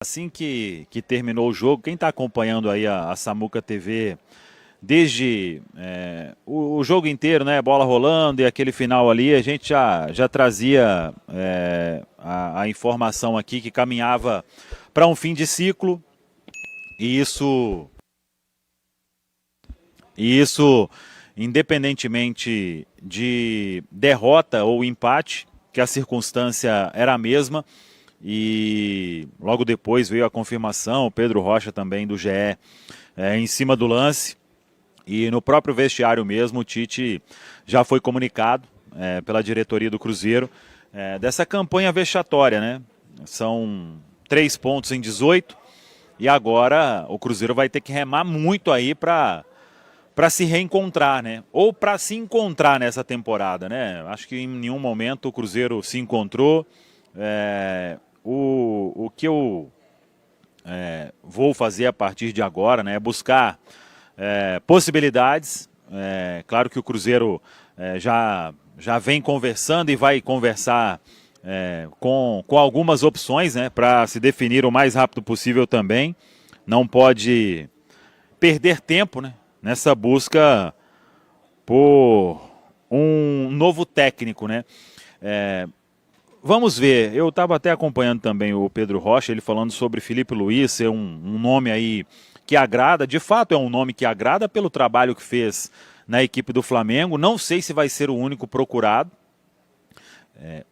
Assim que terminou o jogo, quem está acompanhando aí a Samuca TV desde o jogo inteiro, né, bola rolando e aquele final ali, a gente já trazia a informação aqui que caminhava para um fim de ciclo e isso independentemente de derrota ou empate, que a circunstância era a mesma. E logo depois veio a confirmação, o Pedro Rocha também do GE em cima do lance. E no próprio vestiário mesmo, o Tite já foi comunicado pela diretoria do Cruzeiro dessa campanha vexatória, né? São 3 pontos em 18 e agora o Cruzeiro vai ter que remar muito aí para se reencontrar, né? Ou para se encontrar nessa temporada, né? Acho que em nenhum momento o Cruzeiro se encontrou. O que eu vou fazer a partir de agora, né, é buscar possibilidades. Claro que o Cruzeiro já vem conversando e vai conversar com algumas opções, né, para se definir o mais rápido possível também. Não pode perder tempo, né, nessa busca por um novo técnico, né. Vamos ver, eu estava até acompanhando também o Pedro Rocha, ele falando sobre Felipe Luiz, ser um nome aí que agrada, de fato é um nome que agrada pelo trabalho que fez na equipe do Flamengo, não sei se vai ser o único procurado.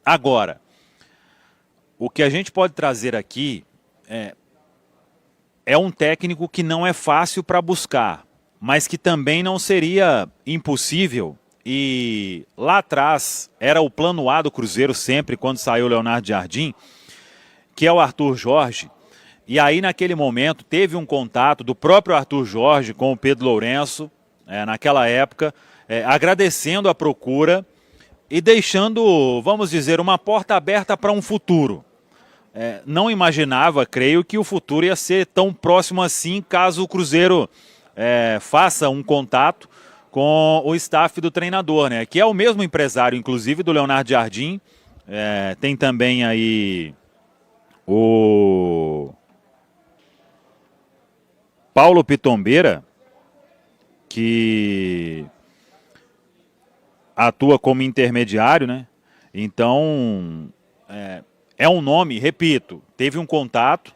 Agora, o que a gente pode trazer aqui é um técnico que não é fácil para buscar, mas que também não seria impossível. E lá atrás era o plano A do Cruzeiro sempre, quando saiu o Leonardo Jardim, que é o Arthur Jorge. E aí naquele momento teve um contato do próprio Arthur Jorge com o Pedro Lourenço, naquela época, agradecendo a procura e deixando, vamos dizer, uma porta aberta para um futuro. Não imaginava, creio, que o futuro ia ser tão próximo assim caso o Cruzeiro faça um contato com o staff do treinador, né? Que é o mesmo empresário, inclusive, do Leonardo Jardim. Tem também aí o Paulo Pitombeira, que atua como intermediário, né? Então, é um nome, repito, teve um contato.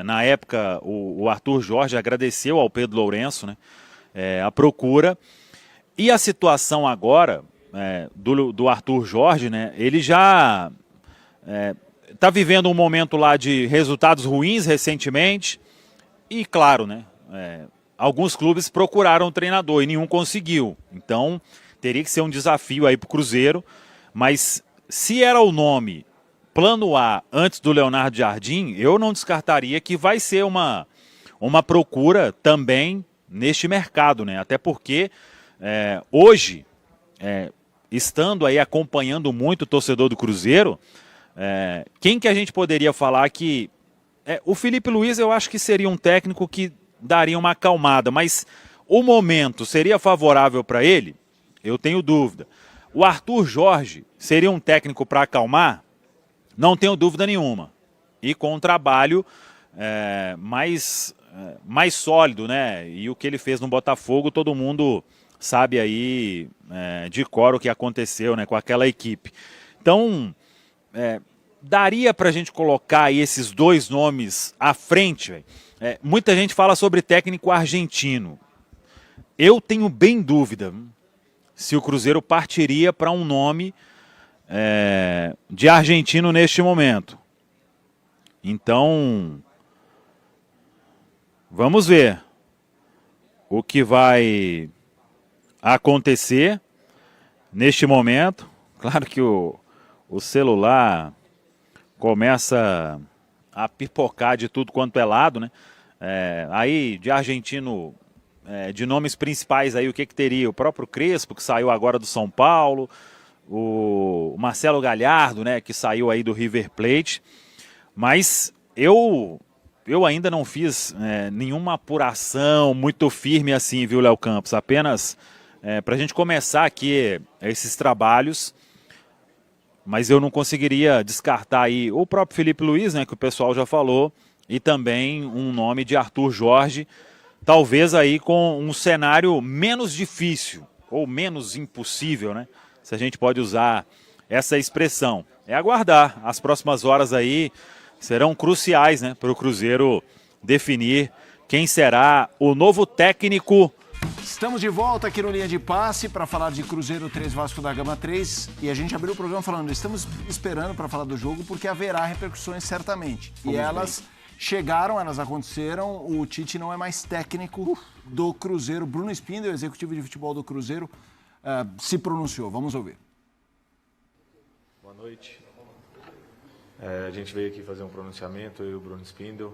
Na época, o Arthur Jorge agradeceu ao Pedro Lourenço, né, a procura. E a situação agora do Arthur Jorge, né, ele já está vivendo um momento lá de resultados ruins recentemente. E claro, né, alguns clubes procuraram o treinador e nenhum conseguiu. Então teria que ser um desafio aí para o Cruzeiro. Mas se era o nome plano A antes do Leonardo Jardim, eu não descartaria que vai ser uma procura também neste mercado, né? Até porque hoje, estando aí acompanhando muito o torcedor do Cruzeiro, quem que a gente poderia falar que... o Felipe Luiz eu acho que seria um técnico que daria uma acalmada, mas o momento seria favorável para ele? Eu tenho dúvida. O Arthur Jorge seria um técnico para acalmar? Não tenho dúvida nenhuma. E com um trabalho mais sólido, né? E o que ele fez no Botafogo, todo mundo sabe aí de cor o que aconteceu, né, com aquela equipe. Então, daria para a gente colocar aí esses dois nomes à frente. Muita gente fala sobre técnico argentino. Eu tenho bem dúvida se o Cruzeiro partiria para um nome de argentino neste momento. Então, vamos ver o que vai acontecer neste momento. Claro que o celular começa a pipocar de tudo quanto é lado, né? Aí de argentino, de nomes principais aí, o que teria? O próprio Crespo, que saiu agora do São Paulo, o Marcelo Galhardo, né, que saiu aí do River Plate. Mas eu ainda não fiz nenhuma apuração muito firme assim, viu, Léo Campos? Apenas para a gente começar aqui esses trabalhos, mas eu não conseguiria descartar aí o próprio Felipe Luiz, né, que o pessoal já falou, e também um nome de Arthur Jorge, talvez aí com um cenário menos difícil, ou menos impossível, né? Se a gente pode usar essa expressão. É aguardar. As próximas horas aí serão cruciais, né, para o Cruzeiro definir quem será o novo técnico. Estamos de volta aqui no Linha de Passe para falar de Cruzeiro 3, Vasco da Gama 3. E a gente abriu o programa falando, estamos esperando para falar do jogo porque haverá repercussões certamente. E elas chegaram, elas aconteceram. O Tite não é mais técnico do Cruzeiro. Bruno Spindel, executivo de futebol do Cruzeiro, se pronunciou. Vamos ouvir. Boa noite. A gente veio aqui fazer um pronunciamento, eu e o Bruno Spindel,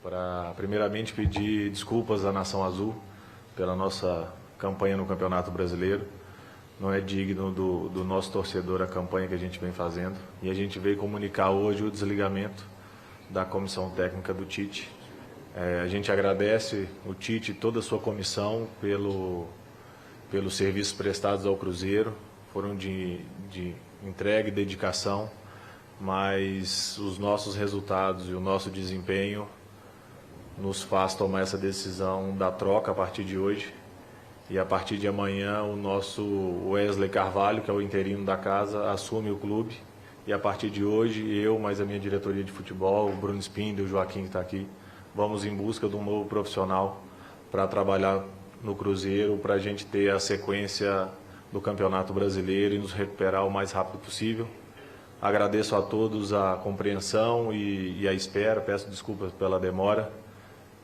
para primeiramente pedir desculpas à Nação Azul pela nossa campanha no Campeonato Brasileiro. Não é digno do nosso torcedor a campanha que a gente vem fazendo. E a gente veio comunicar hoje o desligamento da comissão técnica do Tite. A gente agradece o Tite e toda a sua comissão pelos serviços prestados ao Cruzeiro. Foram de entrega e dedicação, mas os nossos resultados e o nosso desempenho nos faz tomar essa decisão da troca a partir de hoje. E a partir de amanhã o nosso Wesley Carvalho, que é o interino da casa, assume o clube. E a partir de hoje eu, mais a minha diretoria de futebol, o Bruno Spindel, o Joaquim que está aqui, vamos em busca de um novo profissional para trabalhar no Cruzeiro, para a gente ter a sequência do Campeonato Brasileiro e nos recuperar o mais rápido possível. Agradeço a todos a compreensão e a espera, peço desculpas pela demora,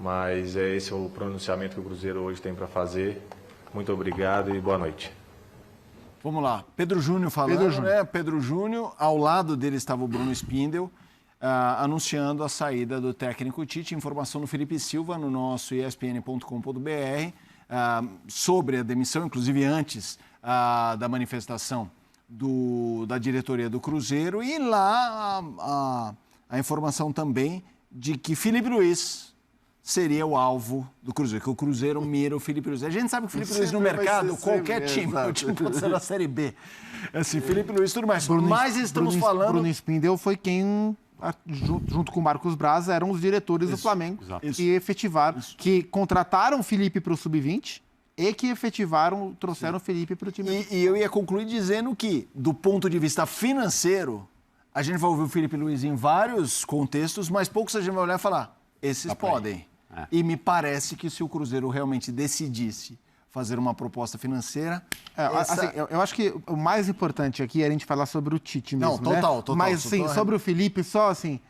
mas esse é o pronunciamento que o Cruzeiro hoje tem para fazer. Muito obrigado e boa noite. Vamos lá, Pedro Júnior falando, né? Pedro Júnior, ao lado dele estava o Bruno Spindel, anunciando a saída do técnico Tite. Informação do Felipe Silva no nosso espn.com.br sobre a demissão, inclusive antes da manifestação da diretoria do Cruzeiro. E lá a informação também de que Felipe Luiz seria o alvo do Cruzeiro, que o Cruzeiro mira o Felipe Luiz. A gente sabe que o Felipe Luiz no mercado, qualquer time, o time pode ser da Série B. Assim, Felipe Luiz, tudo mais. Mas estamos falando... Bruno Spindel foi quem, junto com o Marcos Braz, eram os diretores do Flamengo que efetivaram, que contrataram o Felipe para o Sub-20 e que efetivaram, trouxeram o Felipe para o time. E eu ia concluir dizendo que, do ponto de vista financeiro, a gente vai ouvir o Felipe Luiz em vários contextos, mas poucos a gente vai olhar e falar, esses podem. E me parece que se o Cruzeiro realmente decidisse fazer uma proposta financeira... Assim, eu acho que o mais importante aqui é a gente falar sobre o Tite mesmo, Não, total. Mas, assim, sobre o Felipe, só assim...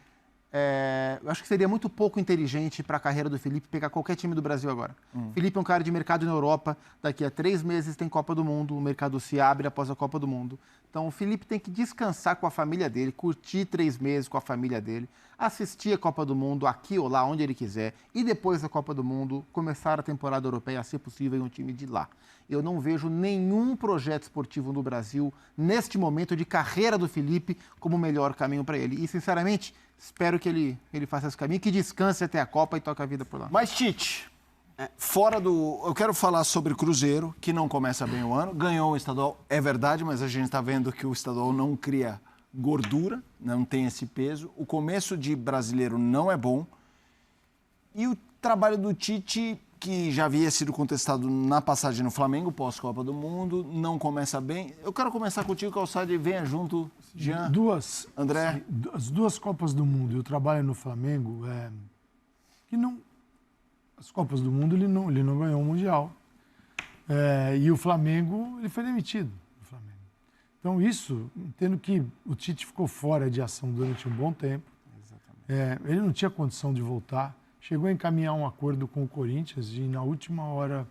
eu acho que seria muito pouco inteligente para a carreira do Felipe pegar qualquer time do Brasil agora. Felipe é um cara de mercado na Europa, daqui a 3 meses tem Copa do Mundo, o mercado se abre após a Copa do Mundo. Então o Felipe tem que descansar com a família dele, curtir 3 meses com a família dele, assistir a Copa do Mundo aqui ou lá, onde ele quiser, e depois da Copa do Mundo começar a temporada europeia, se possível, em um time de lá. Eu não vejo nenhum projeto esportivo no Brasil, neste momento de carreira do Felipe, como o melhor caminho para ele. E, sinceramente, espero que ele faça esse caminho, que descanse até a Copa e toque a vida por lá. Mas, Tite, eu quero falar sobre o Cruzeiro, que não começa bem o ano. Ganhou o estadual, é verdade, mas a gente está vendo que o estadual não cria gordura, não tem esse peso. O começo de brasileiro não é bom. E o trabalho do Tite, que já havia sido contestado na passagem no Flamengo, pós-Copa do Mundo, não começa bem. Eu quero começar contigo, Calçade, venha junto, Jean, André. As 2 Copas do Mundo e o trabalho no Flamengo, as Copas do Mundo ele não ganhou o Mundial. E o Flamengo, ele foi demitido. Então isso, entendo que o Tite ficou fora de ação durante um bom tempo. Ele não tinha condição de voltar. Chegou a encaminhar um acordo com o Corinthians e na última hora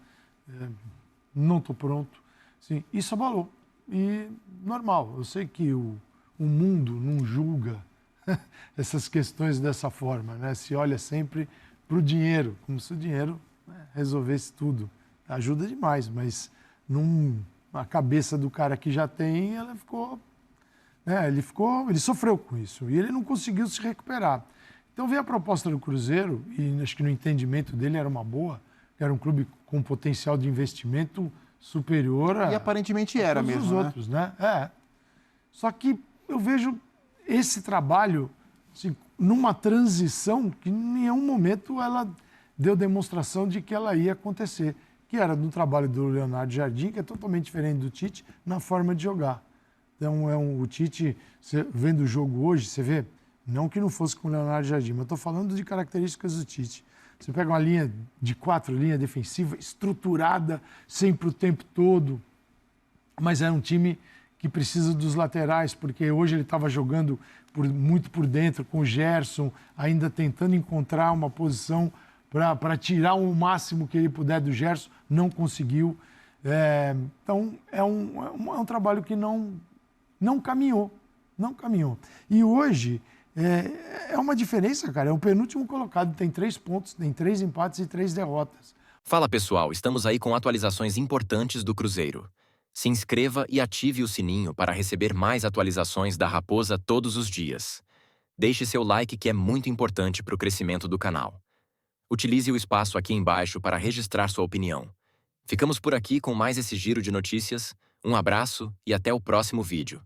não estou pronto. Assim, isso abalou. E normal, eu sei que o mundo não julga essas questões dessa forma, né? Se olha sempre para o dinheiro, como se o dinheiro resolvesse tudo. Ajuda demais, mas a cabeça do cara que já tem, ela ficou... ele sofreu com isso e ele não conseguiu se recuperar. Então veio a proposta do Cruzeiro, e acho que no entendimento dele era uma boa, era um clube com potencial de investimento superior e aparentemente era mesmo, os outros, né? Só que eu vejo esse trabalho assim, numa transição que em nenhum momento ela deu demonstração de que ela ia acontecer, que era no trabalho do Leonardo Jardim, que é totalmente diferente do Tite na forma de jogar. Então, o Tite, você, vendo o jogo hoje, você vê, não que não fosse com o Leonardo Jardim, mas estou falando de características do Tite. Você pega uma linha de 4, linha defensiva, estruturada, sempre o tempo todo, mas é um time que precisa dos laterais, porque hoje ele estava jogando muito por dentro, com o Gerson, ainda tentando encontrar uma posição para tirar o máximo que ele puder do Gerson, não conseguiu. Então, é um trabalho que não caminhou. E hoje, é uma diferença, cara. É o penúltimo colocado, tem 3 pontos, tem 3 empates e 3 derrotas. Fala pessoal, estamos aí com atualizações importantes do Cruzeiro. Se inscreva e ative o sininho para receber mais atualizações da Raposa todos os dias. Deixe seu like que é muito importante para o crescimento do canal. Utilize o espaço aqui embaixo para registrar sua opinião. Ficamos por aqui com mais esse giro de notícias. Um abraço e até o próximo vídeo.